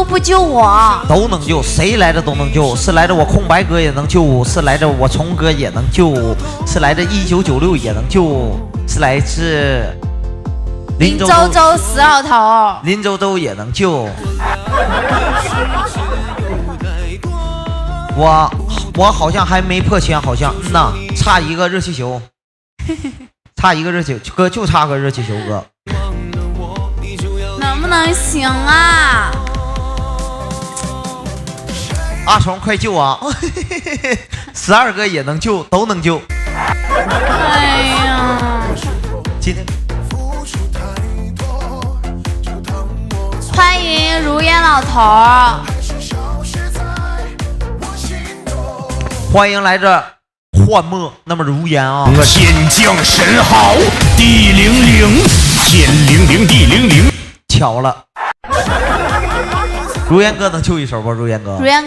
都不救我？都能救，谁来着都能救，是来着我空白哥也能救，是来着我虫哥也能救，是来着1996也能救，是来自林周周死老头，林周周也能救。我好像还没破千，好像呐，差一个热气球，差一个热气球哥，就差个热气球哥。能不能行啊？阿虫快救啊！12个也能救，都能救。哎呀，今天欢迎如烟老头，欢迎来这幻墨那么如烟啊！天降神好，地灵灵，天灵灵，地灵灵。巧了，如烟哥能救一手不？如烟哥，如烟